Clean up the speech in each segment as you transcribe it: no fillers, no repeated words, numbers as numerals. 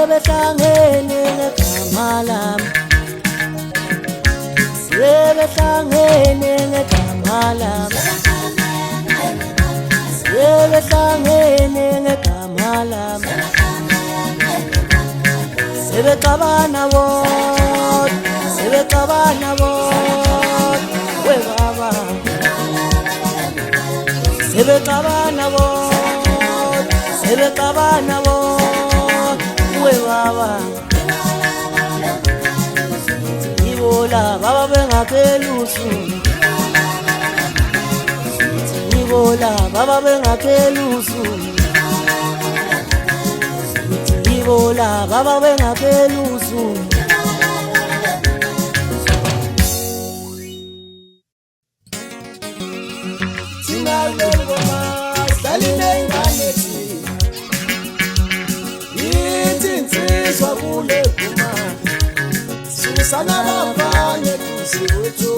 sebehlangene ngegama lami sebehlangene ngegama lami sebehlangene ngegama lami sebexabana bodwa we baba sebexabana bodwa we baba ibola baba bengakhelusu ibola baba bengakhelusu ibola baba bengakhelusu Ngoma saline nganethi insizwa kule kuma susana bafanye Thusi wethu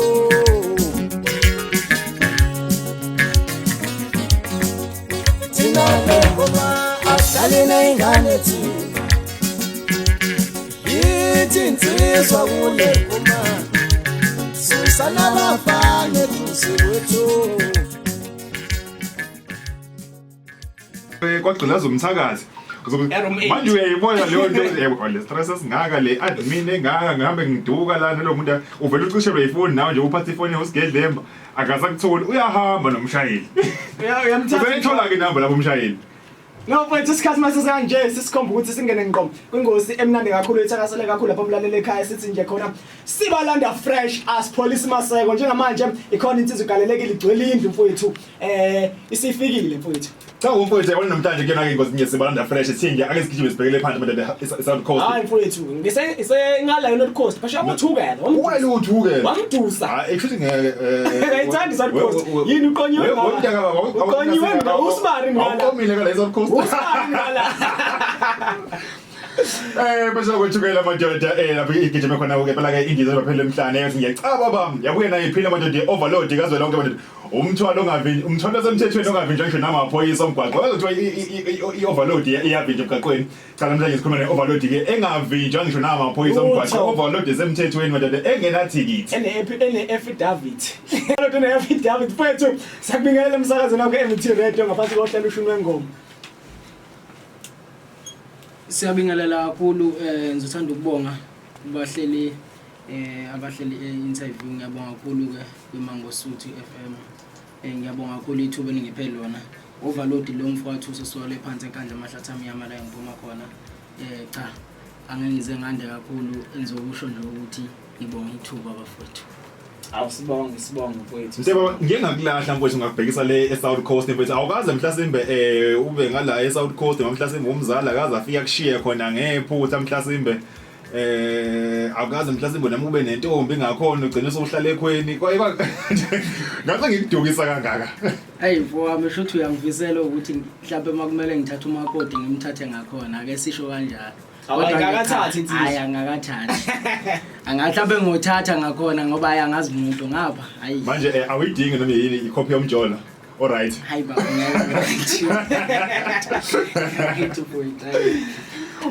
thina ngoma saline nganethi insizwa kule kuma susana bafanye Thusi wethu kwagcina zomthakazi manje uyayibona leyo nto le stress esingaka le admin engaka ngihambe ngiduka la nalo muntu uvela ucishelwe ifoni nawe nje uphatha ifoni usigedlemba akasakutholi uyahamba nomshayeli uyamthatha ke number lapho umshayeli no mfowethu isikhathi mase kanje sisikhomba ukuthi singene ngqomo kwingosi emnandi kakhulu ethakasele kakhulu lapha umlaleli ekhaya sithi nje khona sibalanda fresh as police maseko njengamanje ikhona insizwe galelekile igcwele indlu mfowethu isifikile mfowethu cha umfowethu yabona namhlanje kuyona ke ingozi nje sibalanda fresh sithinge ake sigijime sibhekele phansi madada South Coast hayi mfowethu ngise ngala North Coast basho amuthukela wena uthukela wamdusa hayi kusho ngeke ngayithanda South Coast yini uqonyiwe uqonyiwe usibari ngala awumile kala South Coast usibari ngala bese ukuthukela madoda lapho igijime khona ke phela ke indiza baphela emhlane yathi ngiyacaba bami yabuye naye iphila madoda overload kazwe lonke madoda umthwalo ongavinji umthwalo semthethweni ongavinjwa ngisho namaphoyisa omgwaqo bazothiwa i-overload iyavinjwa emgaqweni cha namhlanje sikhuluma ne-overload ke engavinjwa ngisho namaphoyisa omgwaqo overload semthethweni madoda engenathikithi ene-affidavit ene-affidavit mfethu sakubingelela emsakazweni wakho e-MT Radio ngaphansi kohlelo ushuni wengoma Siyabingelela kakhulu ngizothanda ukubonga abahleli interview ngiyabonga kakhulu ke kwiMango Suthi FM ngiyabonga kakhulu ithuba engiphe lona overload lo mfowethu sesiwale phansi enkandla amahlathi amnyama la ngiphuma khona cha angengize ngande kakhulu enzokusho nje ukuthi ngibonga ithuba bafowethu awusibonga mfowethu msebo ngingakulahla mfowethu ngakubhekisa le eSouth Coast mfowethu awukaze mhlasimbe ube ngala eSouth Coast mhlasimbe umzala akaze afika kushiya khona ngephutha mhlasimbe awukaze mhlasimbe nami ube nentombi ngakhona ugcina usuhlala ekhweni kwayiba ngathi ngikudukisa kangaka hey mfowami shothi uyangivisela ukuthi mhlawumbe makumele ngithathe umakoti ngimthathe ngakhona ake sisho kanjalo awangakathathi insizwa hayi angakathathi angahlawumbe ngothatha ngakhona ngoba ayangazi umuntu ngapha hayi manje awuyidingi noma yini icopy yomjola all right hayi baba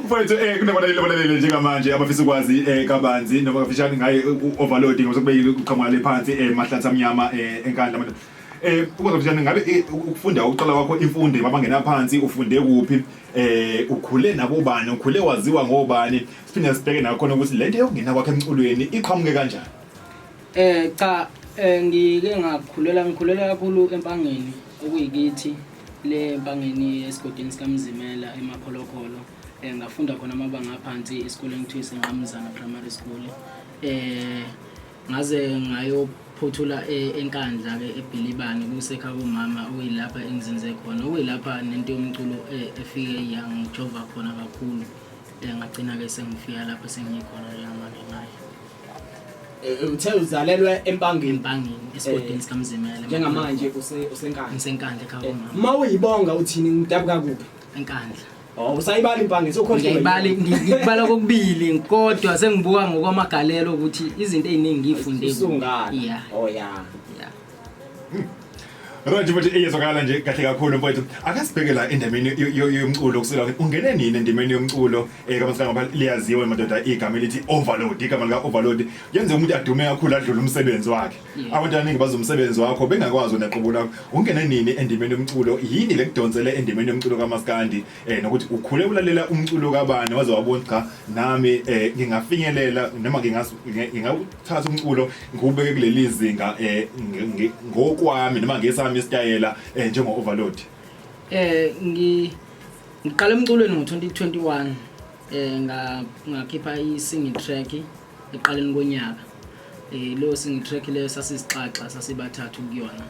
mfowethu kunabaleleli njengamanje abafisa ukwazi kabanzi noma kafishane ngaye overloading ngizokubeka uqhamuka le phansi mahlathi amnyama enkandla manje ukwazi ukufishane ngabe ukufunda uqala kwakho imfundo mabangena phansi ufunde kuphi ukhule nabobani ukhule waziwa ngobani siphinde sibheke nakhona ukuthi lento yokungena kwakhe emculweni iqhamuke kanjani cha ngike ngikhulela kakhulu empangeni okuyikithi le empangeni esigodini sikaMzimela eMapholokolo ngafunda khona amabanga aphansi esikoleni Thusi Nqamzana Primary School ngaze ngayophothula enkandla ke eBhilibani kusekhaya umama oyilapha engizinze khona oyilapha nento yomculo efike yangijova khona kakhulu ngagcina ke sengifika lapha sengikhona njengamanje naye uthe uzalelwe empangeni esigodini sikaMzimela njengamanje usenkandla ekhaya umama mawuyibonga uthini ngidabuka kuphi enkandla usayibala impange sokhohlwa ngibala kokubili kodwa sengibuka ngokwamagalelo ukuthi izinto eziningi ngifunde yeah Right futhi iyezwakala nje kahle kakhulu mfowethu. Akasibhekela endemeni yomculo kusela ungene nini endemeni yomculo kamasanga ngapha liyaziwa madoda igama elithi overload igama lika overload yenza umuntu adume kakhulu adlula umsebenzi wakhe. Abantu abaningi bazo umsebenzi wakho bengakwazi unaqubula ungene nini endemeni yomculo yini lekudonsele endemeni yomculo kaMaskandi nokuthi ukhule ulalela umculo kabani waze wabona cha nami ngingafinyelela noma ngingawuthatha umculo ngubeke kuleli zinga ngokwami noma ngesami isitayela njengo overload. Ngiqala emculweni ngo2021 ngakhipha i-singing track eqaleni konyaka. Lo singing track leyo sasisixaxa sasibathathu kuyona.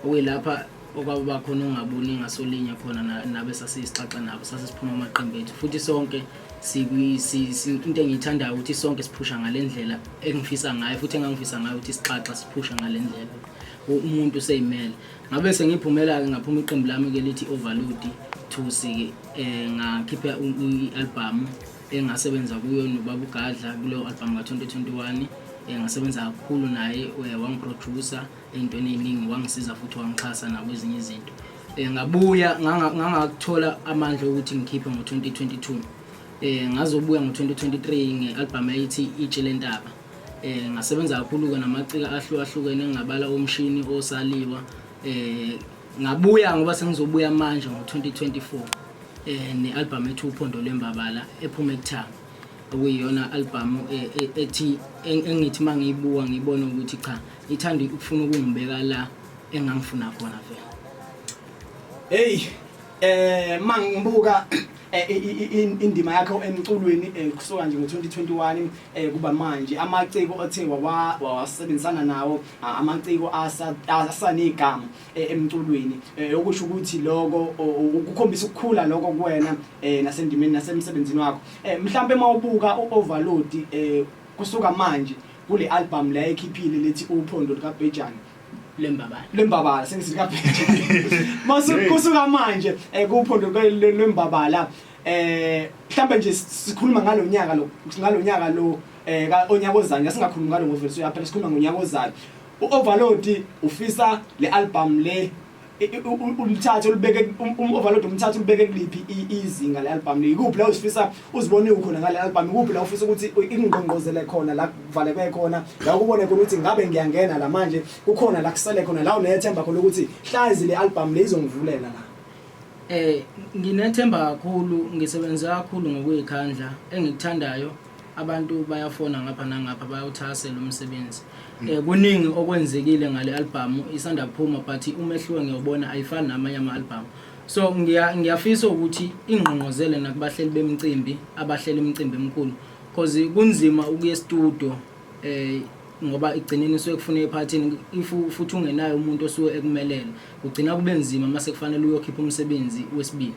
Okuyilapha okwaba khona ongaboni ngasolinya khona nabe sasisixaxa nabo sasisiphuma amaqembu ethu futhi sonke into engiyithandayo ukuthi sonke siphusha ngalendlela engifisa ngayo futhi engangifisa ngayo ukuthi sixaxa siphusha ngalendlela. Umuntu useyimele ngabe sengiphumela ke ngaphuma iqembu lami ke lithi overload Thusi ngakhipha i-album engasebenza kuyo nobaba uGadla kuleyo album ka2021 ngasebenza kakhulu naye wangiproducer entweni eziningi wangisiza futhi wangixhasa nakwezinye izinto. Ngabuya ngangakuthola amandla ukuthi ngikhiphe ngo2022 ngazobuya ngo2023 ngealbum ethi iTshelentaba. Ngasebenza kakhulu ke namacika ahlukahlukene ngabala omshini osaliwa. Ngabuya ngoba sengizobuya manje ngo2024 nealbum ethi uphondo lwembabala ephuma ekuthanga okuyiyona album ethi engithi mangiyibuka ngibona ukuthi cha ithanda ukufuna ukungibeka la engangifuna khona vele. Hey mangibuka indima yakho emculweni kusuka nje ngo2021 kuba manje amaciko othe wasebenzisana nawo amaciko asanegama emculweni okusho ukuthi lokho ukukhombisa ukukhula lokho kuwena nasendimeni nasemsebenzini wakho. Mhlambe mawubuka overload kusuka manje kule album la ekhiphile lethi uphondo likaBhejani lembabala sengisithi kaBhejani masukusuka manje kuphondo lwembabala mhlambe nje sikhuluma ngalonyaka lo onyaka ozayo singakhulumi ngalo ngoverse yaphela sikhuluma ngonyaka ozayo. Overload ufisa le album le umthathe ulibeke overload umthathe ulibeke kuliphi izinga le album le ikuphi la usifisa uzibone ukhona ngale album ikuphi la ufisa ukuthi ingqongqozele khona la kuvaleke khona la ukubone khona ukuthi ngabe ngiyangena la manje kukhona la kusele khona la unethemba khona ukuthi hlazi le album le izongivulela la. Nginethemba kakhulu ngisebenza kakhulu ngokuyikhandla engikuthandayo abantu bayafona ngapha nangapha bayawuthasela umsebenzi. Kuningi okwenzekile ngale album isanda kuphuma but umehluko ngiyobona ayifani namanye ama album. So ngiyafisa ukuthi ingqongqozele nakubahleli bemicimbi abahleli imicimbi emkhulu because kunzima ukuye studio ngoba igcineni suke kufuna ephathini futhi ungenayo umuntu osuke ekumelele ugcina kube nzima mase kufanele uyokhipha umsebenzi wesibili.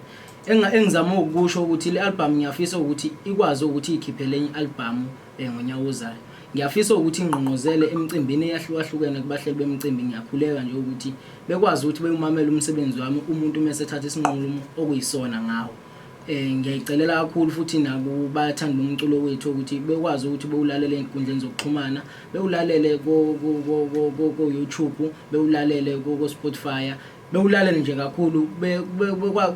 Engizama ukusho ukuthi le album ngiyafisa ukuthi ikwazi ukuthi ikhiphele enye album ngonyaka ozayo. Ngiyafisa ukuthi ingqongqozele emicimbini eyahlukahlukene kubahleli bemicimbi. Ngiyakhuleka nje ukuthi bekwazi ukuthi beyumamela umsebenzi wami umuntu mase ethatha isinqumo okuyisona ngawo. Ngiyayicelela kakhulu futhi nabo bayathanda umculo wethu ukuthi bekwazi ukuthi bewulalele enkundleni zokuxhumana bewulalele ko YouTube bewulalele ko Spotify bewulalele nje kakhulu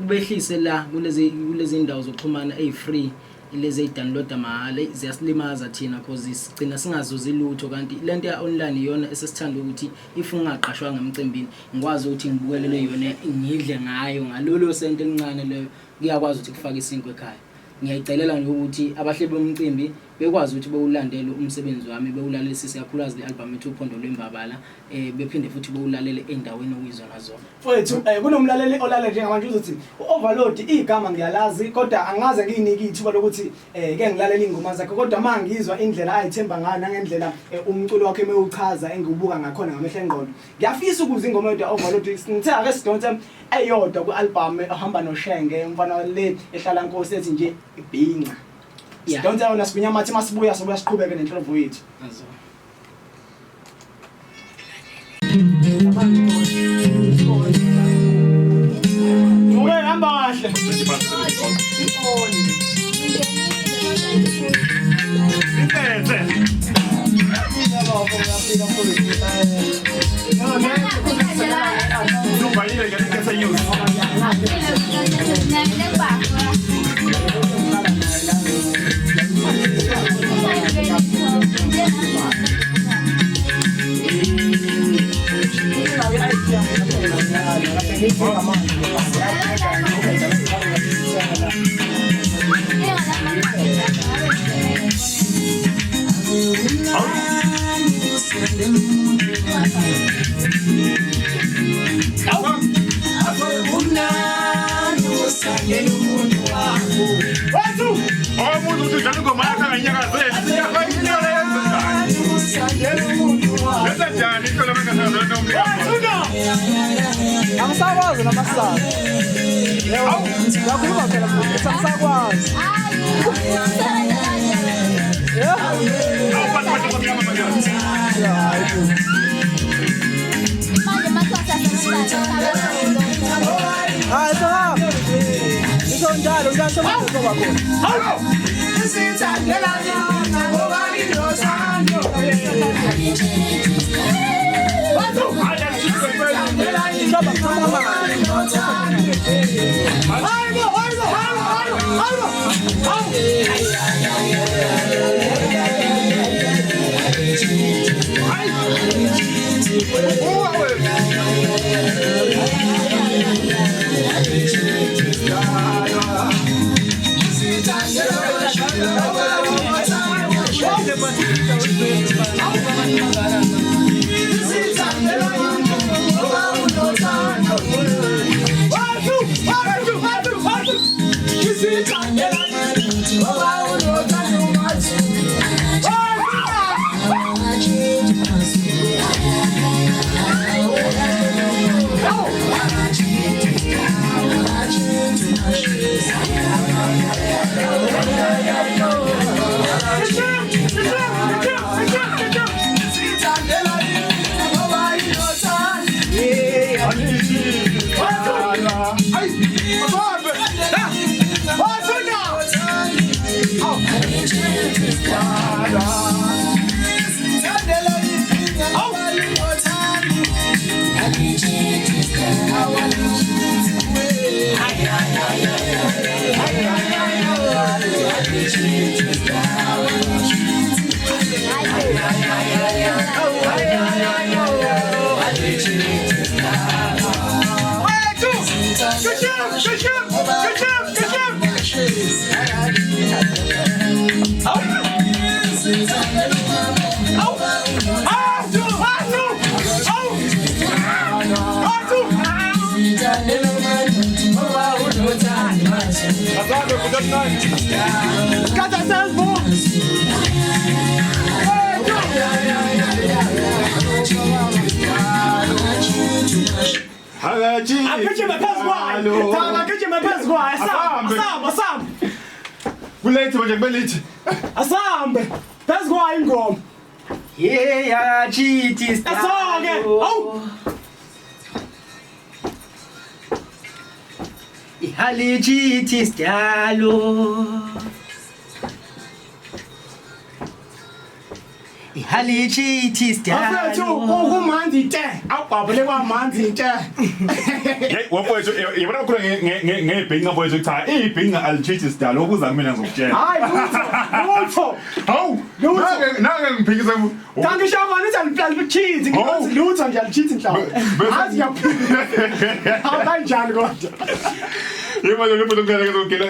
behlise la kulezi indawo zokuxhumana ey-free lezi download mahala ziyasilimaza thina because sigcina singazuzi lutho kanti lento ya online iyona esesithanda ukuthi if ungaqashwa ngemcimbini ngikwazi ukuthi ngibukelele yona ngidle ngayo ngalolo sento elincane leyo kuyakwazi ukuthi kufake isinkwe ekhaya. Ngiyayicelela nje ukuthi abahleli bomcimbi bekwazi ukuthi bewulandele umsebenzi wami bewulalele sisiyakhulaza le album ethu uphondo lwembabala bephinde futhi bewulalele endaweni okuyizona zona. Mfowethu kunomlaleli olale njengamanje uzothi overload igama ngiyalazi kodwa angaze ngiyinike ithuba lokuthi ke ngilalela ingoma zakhe kodwa mangizwa indlela ayithemba ngayo nangendlela umculo wakhe mewuchaza engibuka ngakhona ngamehlo engqondo ngiyafisa ukuza ingoma yodwa overload ngithe ake sidonse eyodwa ku-album ehamba noShenge mfana le ehlala Nkosi ethi nje ibhinqa. Sidonse yona sibunyamathi masibuya sobuya siqhubeke nenhlobo yethu. Uwe hamba kahle. Impethe. Amasazi namasazi. Yebo. Yakhuluma phela mfowethu. Sasakwazi. Yeah. Hayi salam. Isonjalo ngiyasebenza ngoba khona. Hawu. Isithandela nyama ngoba inosando. Bathu. Shaba mama. Hayibo. Got ourselves more. Akujima phezu kwayo. Thanga akujima phezu kwayo. Asamba. Kulethe manje kubelithi. Asambe. Phezu kwayo ingoma. Yeah, cheaty style. Asonke. Awu. Ihali cheaty style. Ihali cheaty style. Afethu ukumanzi te. Awubhabule kwamanzi te. Hey, wafowethu yabona ukukhula ngebhinga mfowethu cha ibhinga alichithi style okuza kumina ngizokutshela. Hayi lutho. Hawu. Nanga ngiphikisa. Kanti shavana uthi alichithi ngithi lutho nje alichithi inhlamba. Azi yaphila. Awukanjani kodwa. Yebo lo muntu ngeke ngizokela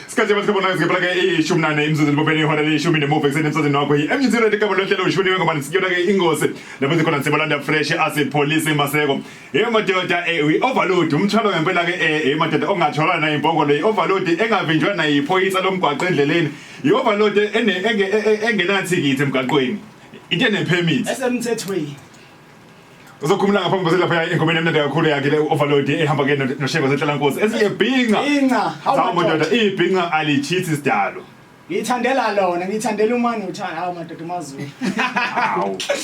sikhathi bathi kubona ngizibhala ke 18 imzuzu libopene ihora le10 nemuva ekseni emsazweni wakho M0 radio kabo lohlelo ushiboniwe ngoba sikuyona ke ingozi lapho sikhona sibalanda fresh as police emaseko madoda we overload umthwalo ngempela ke madoda ongathola na imbongo le overload engavinjwa na iphoyisa lomgwaqo endleleni overload engenathi kithi emgaqweni into ene permit esemthethweni. Uzokhumula ngaphambi kwase lapha engomeni emnandi kakhulu yakhe le overload ehamba ke nosheko sehlalankosi esiyebhinga hawu madoda ibhinga alichithi sidalo ngithandela lona ngithandela umani uthanda hawu madoda uMazulu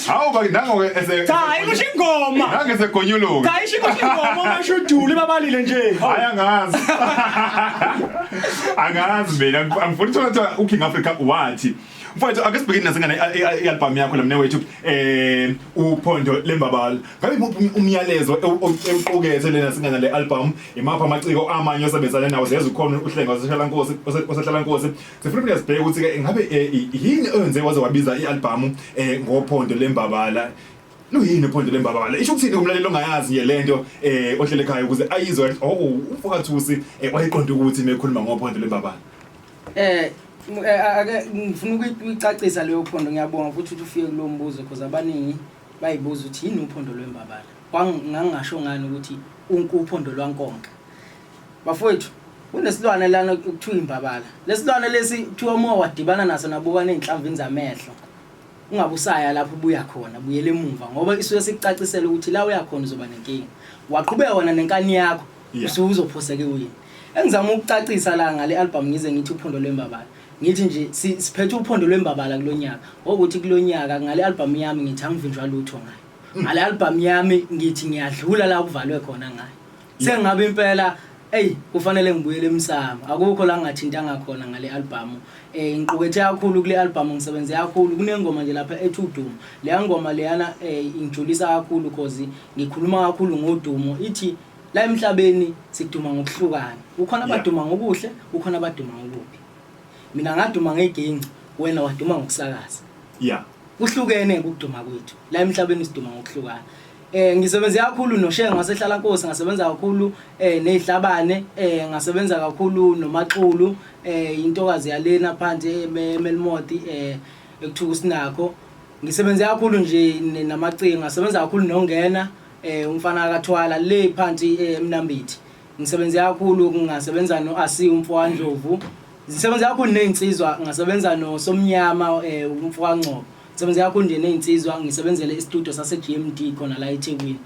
hawu bakindango ke ese cha ikusho ingoma nange segonyuluka cha isho ingoma mashudule babalile nje hayi angazi mina angifuni ukuthola uKing Africa wathi mfowethu ake sibhekeni nasengane ialbum yakho la mnewethu uphondo lembabala ngabe umyalezo ewuqukethe lena singana le album imapha amaciko amanye osebenzana nawo siyeza ukhona uhlenga osehlalankosi sifuna ukuyasibheka ukuthi ke ngabe yini enze waze wabiza ialbum ngophondo lembabala luyini uphondo lembabala isho ukuthini umlaleli ongayazi nje lento ohlele ekhaya ukuze ayizwe ufoka Thusi wayiqonda ukuthi mekhuluma ngophondo lembabala ake ngifuna ukuyicacisa leyo phondo ngiyabonga futhi ukuthi ufike kulo mbuzo because abaningi bayibuza ukuthi yini uphondo lwembabala ngangingasho ngani ukuthi uphondo lwankonka bafowethu kunesilwane lana ukuthiwa imbabala lesilwane lesi kuthiwa uma wadibana naso nabukana ezinhlamvini zamehlo ungabusaya lapho ubuya khona buyele emuva ngoba isuke sikucacisela ukuthi la uya khona uzoba nenkinga waqhubeka wona nenkani yakho uzophoseke uyini engizama ukucacisa la ngale album ngize ngithi uphondo lwembabala ngithi nje siphethe uphondo lwembabala kulonyaka ukuthi kulonyaka ngale album yami ngithi angivinjwa lutho ngayo ngale album yami ngithi ngiyadlula la kuvalwe khona ngayo sengabe impela kufanele ngibuyele emsamo akukho la ngathintanga khona ngale album ngiqukethe kakhulu kule album ngisebenze kakhulu kunengoma nje lapha ethi udumo le ngoma leyana ingijulisa kakhulu because ngikhuluma kakhulu ngodumo ithi la emhlabeni siduma ngokuhlukana ukhona abaduma ngokuhle ukhona abaduma ngokubi mina ngaduma ngegenci wena waduma ngokusakaza kuhlukene ukuduma kwethu la emhlabeni siduma ngokuhlukana ngisebenze kakhulu noShenga wasehlala Nkosi ngasebenza kakhulu nezihlabane ngasebenza kakhulu noMaxulu intokazi yalena phansi eMelmoti ekuthuka sinakho ngisebenze kakhulu nje namacinga ngasebenza kakhulu nongena umfana kaThwala le phansi eMnambithi ngisebenze kakhulu ngasebenza noAsi umfowandlovu ngisebenze kakhulu nezinsizwa ngasebenza noSomnyama umfowangcobo ngisebenze kakhulu nje nezinsizwa ngisebenzele istudio sase GMD khona la eThekwini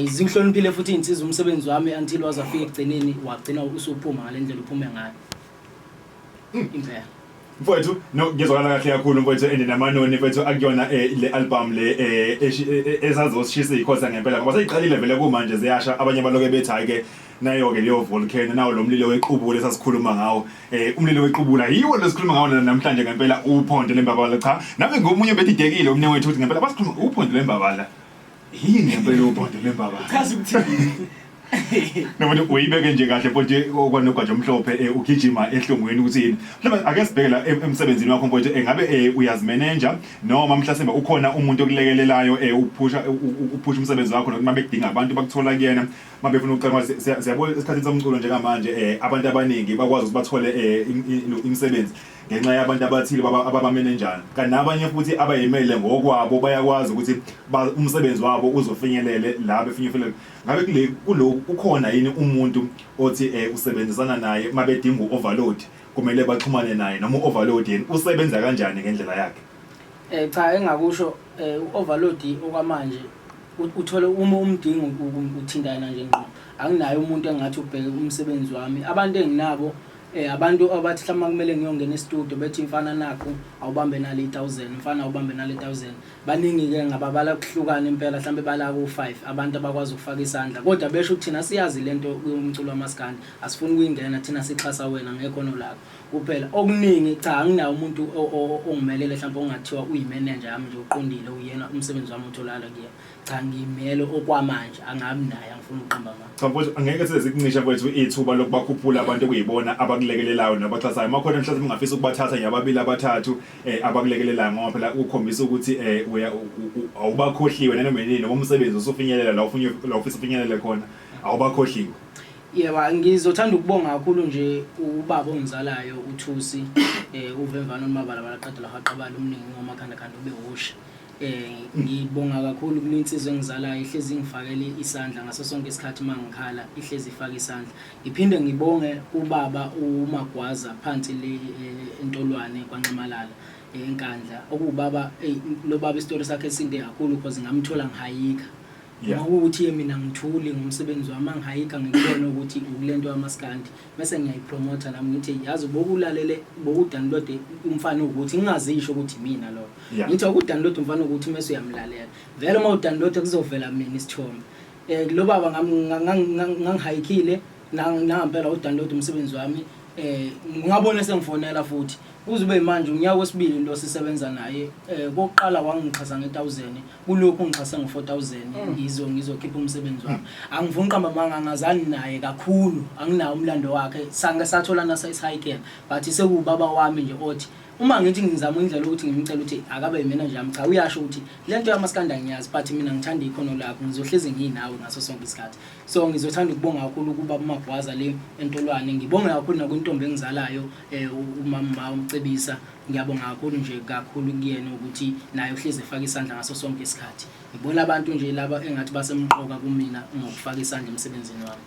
zihloniphile futhi izinsizwa umsebenzi wami until wazafika egcineni wagcina usuphuma ngalendlela uphume ngayo impela mfowethu no ngizwakala kahle kakhulu mfowethu namanoni mfowethu akuyona le album le esazosishisa ikhosa ngempela ngoba seyiqalile vele kumanje ziyasha abanye baloke bethi hayike nayo ke leyo volcano nawo lo mlilo wequbula esasikhuluma ngawo umlilo wequbula yiwo lesikhuluma ngawo namhlanje ngempela uphondo lembabala cha nabe ngomunye betidekile umnye wethu uthi ngempela basikhuluma uphondo lembabala yini ngempela uphondo lembabala chaza ukuthini noma uyibeke nje kahle mfowethu okwanogwaja omhlophe ugijima ehlongweni ukuthi yini mhlawumbe ake sibhekela emsebenzini wakho mfowethu ngabe uyazimanager noma mhlasimba ukhona umuntu okulekelelayo uphusha umsebenzi wakho nokuthi mabedinga abantu bakuthola kuyena mabefuna ukucela siyabona esikhathini somculo njengamanje abantu abaningi bakwazi ukuthi bathole imisebenzi ngenxa yabantu abathile ababamenenjana kanti nabanye futhi abayimele ngokwabo bayakwazi ukuthi umsebenzi wabo uzofinyelele la befinyelela ngabe kulo ukhona yini umuntu othi usebenzisana naye mabedinga uoverload kumele baxhumane naye noma uoverload yena usebenza kanjani ngendlela yakhe cha engakusho uoverload okwamanje uthole uma umdingo uthindana nje ngqo anginayo umuntu engathi ubheke umsebenzi wami abantu enginabo abantu abathi hlama kumele ngiyongena e-studio bethi mfana nakho awubambe nale 1000 mfana awubambe nale 1000 baningi ke ngababala kuhlukana impela mhlambe bala ku5 abantu abakwazi ukufaka isandla kodwa besho ukuthi thina siyazi lento umculo wamaskandi asifuni ukuyingena thina sixhasa wena ngekhono lakho kuphela okuningi cha anginawo umuntu ongimelele mhlawumbe ongathiwa uyimanager yami nje uqondile uyena umsebenzi wami utholala kuye cha ngimelo okwamanje angabi naye angifuni uqamba manje cha mfowethu angeke size sikuncisha mfowethu ithuba lokubakhuphula abantu okuyibona abakulekelelayo nabaxhasayo makhona mhlawumbe ungafisa ukubathatha ngababili abathathu abakulekelelayo ngoba phela ukukhombisa ukuthi awubakhohliwe nanoma yini noma umsebenzi usufinyelela la ufisa ufinyelele khona awubakhohliwe. Yebo ngizothanda ukubonga kakhulu nje ubaba ongizalayo uThusi uvemvana nomabala balaqedela haqabala umningi ngomakhanda khanda ubehosha ngibonga kakhulu kulinsizwe engizalayo ihlezi ngifakele isandla ngaso sonke isikhathi mangikhala ihlezi ifaka isandla iphinde ngibonge ubaba uMagwaza phansi le entolwane kwaNcamalala enkandla okubaba lo baba isitori sakhe sinde kakhulu because ngamthola ngihayika ukuthi mina ngithuli ngomsebenzi wami ngihayika ngikubona ukuthi ukulento yamaskandi bese ngiyayipromote nami ngithi yazi bokulalele bokudownload umfana ukuthi ngingazisho ukuthi mina lo ngithi ukudownload umfana ukuthi mase uyamlalela vele uma udownload kuzovela mina isithombe lo baba ngangihayikile nangempela udownload umsebenzi wami ngabona sengifonela futhi uzube manje unyaka wesibili lo sisebenza naye kokuqala wangichasa nge1000 kulokho ngichasa nge4000 ngizokhipha umsebenzi wami angifuni qamba manga ngazani naye kakhulu anginawo umlando wakhe sange sathola nasa isihayikela but sekubaba wami nje othi uma ngithi ngizama indlela ukuthi ngimcela ukuthi akabe yimanager yami cha uyasho ukuthi lento yamaskanda ngiyazi but mina ngithanda ikhono lakho ngizohlezi nginawe ngaso sonke isikhathi so ngizothanda ukubonga kakhulu kuba uMagwaza le entolwane ngibonga kakhulu nakuntombi engizalayo umama umcebisa ngiyabonga kakhulu nje kakhulu kuyena ukuthi naye uhlezi efaka isandla ngaso sonke isikhathi ngibona abantu nje laba engathi basemqoka kumina ngokufaka isandla emsebenzini wami.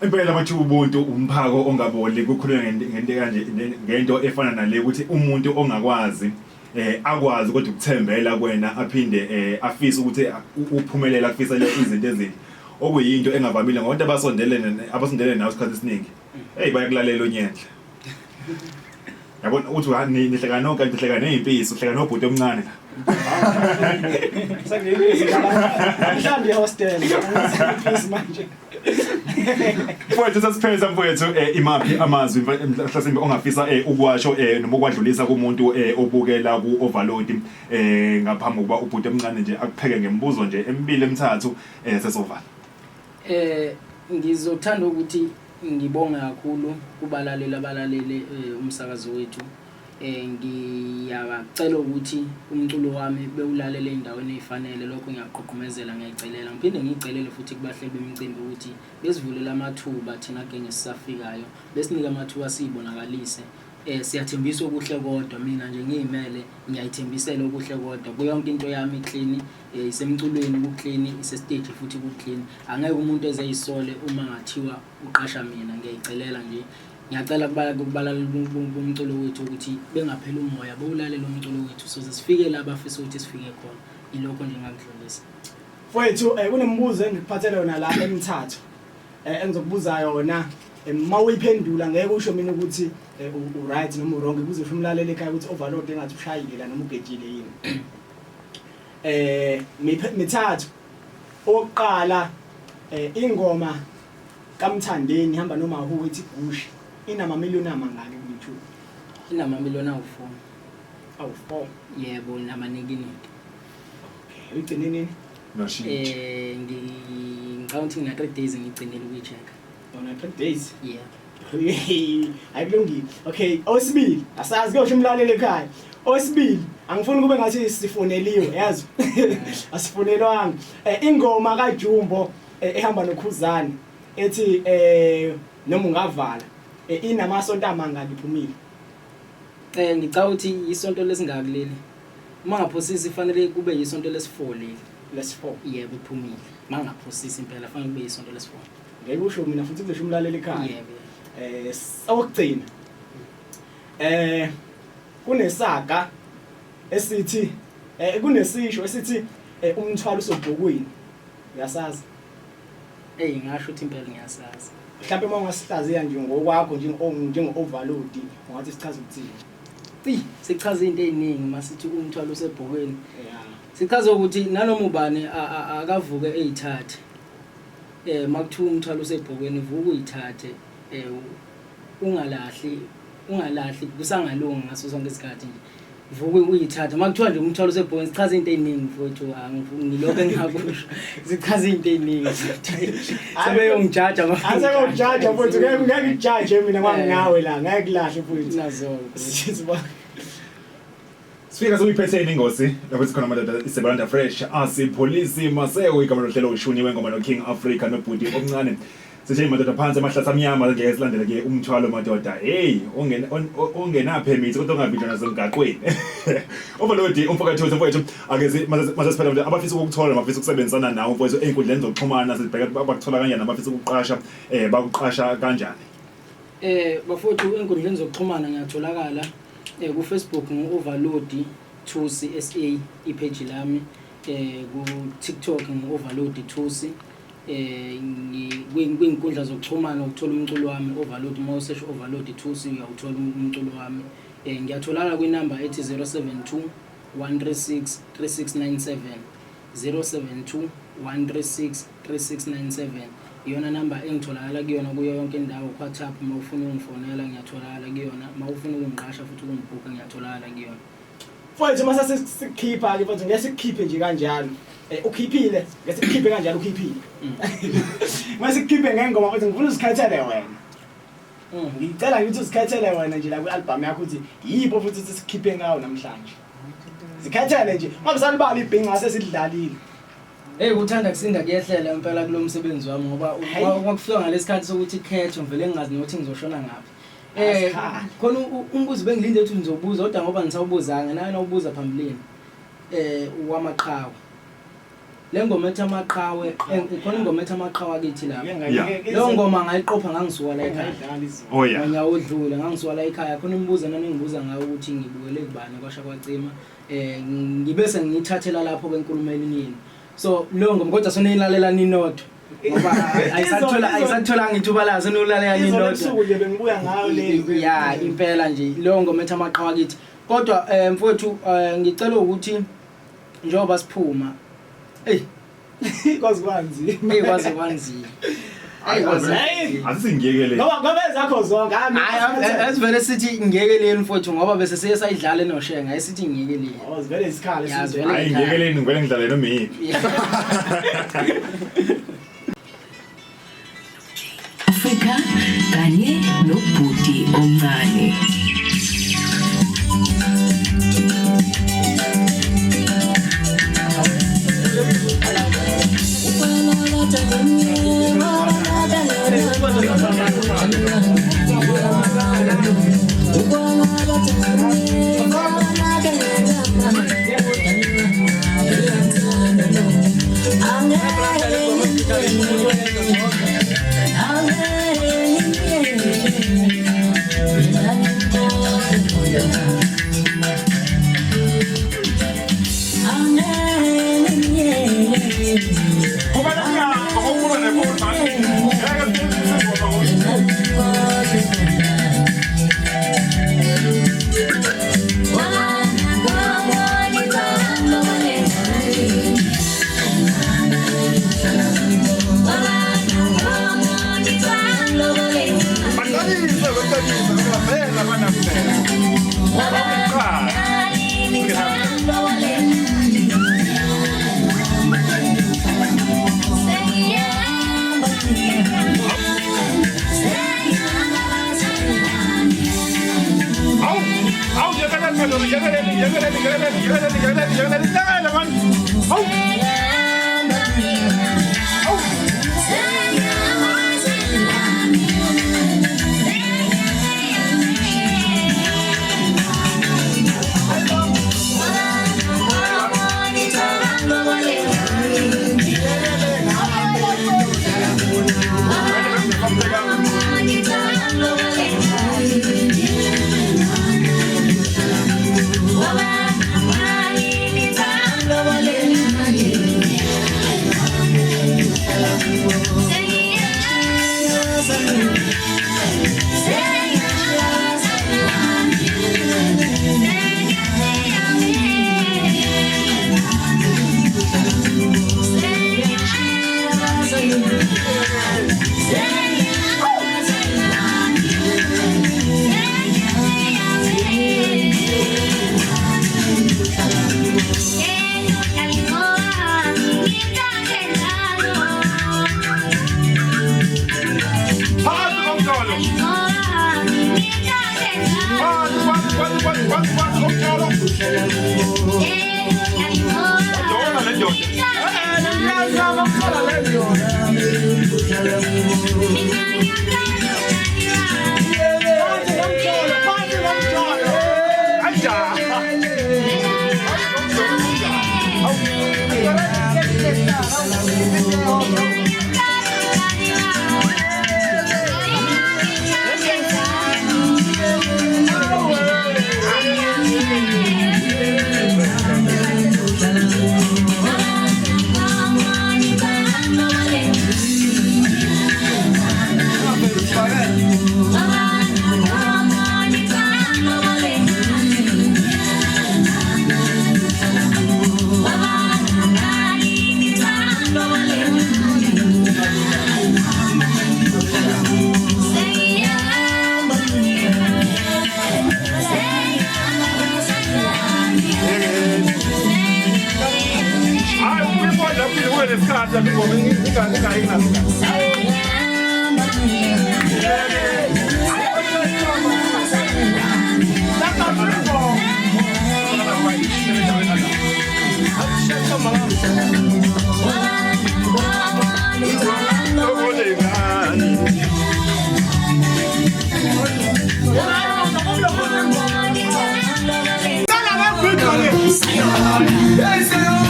Impela bathi ubuntu umphako ongaboli kukhulunywa ngento kanje ngento efana nale ukuthi umuntu ongakwazi akwazi kodwa ukuthembela kuwena aphinde afise ukuthi uphumelela kufisa lezo izinto ezinhle okuyinto engavamile ngoba abasondelene nawe isikhathi esiningi bayakulalela onyendla yabona uthi nihleka nonke nihleka nezimpisi uhleka nobhuti omncane mhlambi hostel manje mfowethu sasipheza mfowethu imaphi amazwi mhlasimbe ongafisa ukwasho noma ukwadlulisa kumuntu obukela ku overload ngaphambi kokuba ubhuti omncane nje akupheke ngemibuzo nje emibili emithathu sesovala ngizothanda ukuthi ngibonga kakhulu abalaleli umsakazo wethu ngiyacela ukuthi umculo wami bewulalele endaweni ezifanele lokho ngiyaqoqomezela ngiyacelela ngiphinde ngiyicelele futhi kubahleli bemicimbi ukuthi besivulela amathuba thina genge sisafikayo besinika amathuba sibonakalise siyathembisa okuhle kodwa mina nje ngiyimele ngiyayithembisela okuhle kodwa kuyonke into yami clean isemculweni ku clean isestage futhi ku clean angeke umuntu ezeyisole uma ngathiwa uqasha mina ngiyayicelela nje ngiyacela kubalala umculo wethu ukuthi bengaphela umoya bowulalela umculo wethu so sifike la bafisa ukuthi sifike khona ilokho nje ngakudlulisa mfowethu kunembuzo engikuphathele yona la emithathu engizokubuza yona mawuyiphendula ngeke usho mina ukuthi right noma wrong ukuze usho umlaleli ekhaya ukuthi overload engathi ushayile la noma ugejile yini mithathu oqala ingoma kaMthandeni ihamba noma ukuthi Bush inamamiliyoni amangaki ku YouTube inamamiliyoni awu4 yebo namaningi okay ugcine nini counting na 3 days ngigcinele ukuyicheck on 3 days yeah ayikulungile okay osibili asazi ke usho umlaleli ekhaya osibili angifuni kube ngathi sifoneliwe yazi asifonelwanga ingoma kaJumbo ehamba noKhuzani ethi noma ungavala inamasonto amangaki iphumile ngicela ukuthi isonto lesingaki leli mangaphosisi fanele kube isonto lesi4 leli lesi4 yebo iphumile mangaphosisi impela fanele kube isonto lesi4 ngeke usho mina futhi kuzosho umlaleli ekhaya yebo awugcina kunesaga esithi kunesisho esithi umthwalo usobhokweni uyasazi ngasho ukuthi impela ngiyasazi mhlawumbe uma ungasihlaziya nje ngokwakho njengo overload ungathi sichaza ukuthini sichaza into eziningi masithi umthwalo usebhokweni sichaza ukuthi nanoma ubani akavuke eyithathe makuthiwa umthwalo usebhokweni vuka uyithathe ungalahli kusangalungi ngaso sonke isikhathi nje vuke uyithatha makuthiwa nje umthwalo usebhokweni sichaza into eziningi mfowethu ngilokho engakusho sichaza into eziningi sebeyongijaja asekongijaja mfowethu ngeke ngijaje mina ngwangawe la ngeke kulahle mfowethu nazolo Sifika soyiphetheni ingosi lapho sikhona amadoda isebalanda fresh asipolisi maseko igama lohlelo ushuniwe ngoma no King Africa nobhuti omncane seshe madoda phansi amahlatha amnyama ngeke silandele ke umthwalo madoda ongena permit kodwa ungavinjwa nasemgaqweni overload umfowethu ake masesiphela ukuthi abafisa ukuthola abafisa ukusebenzisana nawe mfowethu einkundleni zokuxhumana sibheka bakuthola kanjani abafisa ukuqasha bakuqasha kanjani bafowethu einkundleni zokuxhumana ngiyatholakala ku Facebook ngo-overload Thusi SA ipage lami ku TikTok ngo-overload Thusi kwinkundla zokuxhumana ukuthola umculo wami overload uma usearch overload Thusi uyawuthola umculo wami ngiyatholakala kwinamba ethi 072 136 3697 072 136 3697 iyona number engitholakala kuyona kuyo yonke indawo WhatsApp uma ufuna ungifonela ngiyatholakala kuyona uma ufuna ukungiqasha futhi ukungibhuka ngiyatholakala kuyona mfowethu mase sikhipha ke mfowethu ngiyasikhiphe nje kanjalo ukhiphile ngiyasikhiphe kanjalo ukhiphile mase sikhiphe ngengoma mfowethu ngifuna usikhethele wena ngicela ukuthi usikhethele wena nje la kwi-album yakho ukuthi yibo futhi sikhiphe ngawo namhlanje sikhethele nje ngoba salibala ibhinga sesidlalile uthanda kusinda kuyehlela impela kulomsebenzi wami ngoba wakufika ngalesikhathi sokuthi khetho ngivele ngingazi nokuthi ngizoshona ngaphi khona umbuzo bengilinde ukuthi ngizobuza kodwa ngoba ngisawubuzanga naye nawubuza phambilini wamaqhawe lengoma ethi amaqhawe ikhona ingoma ethi amaqhawe kithi lapha Yeah. lo ngoma ngayiqopha ngangisuka la ekhaya Oh yeah. ngiyawudlula ngangisuka la ekhaya khona imibuzo nanengibuza ngayo ukuthi ngibukele kubani kwasha kwacima ngibese ngithathela lapho kwenkulumo elinini so lo ngoma kodwa soneyilalela ninodwa ngoba ayisathola ngithuba la sonolalela ninodwa izobusuku nje bengibuya ngayo le ya impela nje lo ngoma ethi amaqhawe kithi kodwa mfowethu ngicela ukuthi njoba siphuma kwazi kwanzi kwazi kwanzima Asingiyekele. ngoba zakho zonke asivele sithi ngiyekeleni mfowethu ngoba bese siye sayidlala enoshenga esithi ngiyekeleni sivele isikhali Hayi ngiyekeleni ngivele ngidlale noma yiphi. Afrika kanye nobhuti omncane.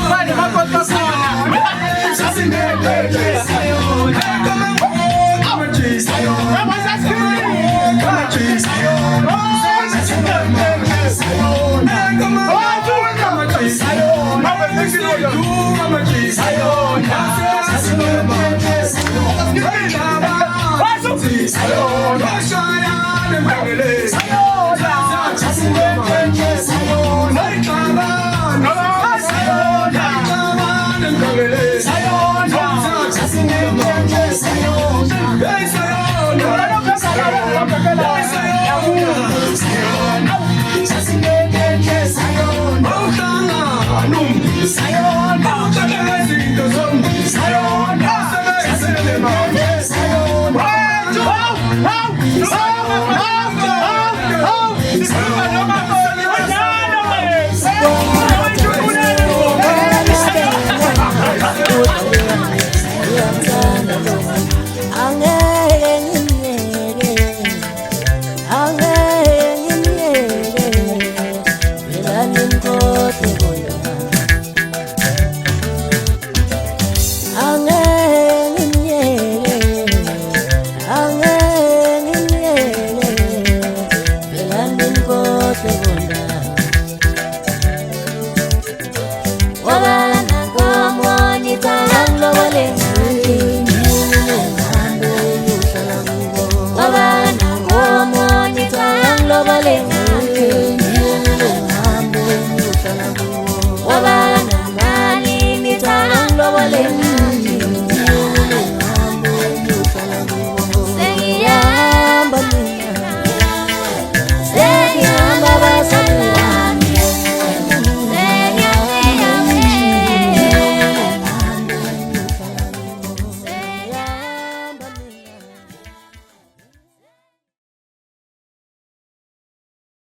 Vai, vai, vai, vai, vai. ngimpote bona angengimyele phela ngimpote bona wabala nangomonye italo walengani ngihambe ngiyohlala kubo wabala nangomonye italo walengani ngihambe ngiyohlala kubo wabala nangani italo walengani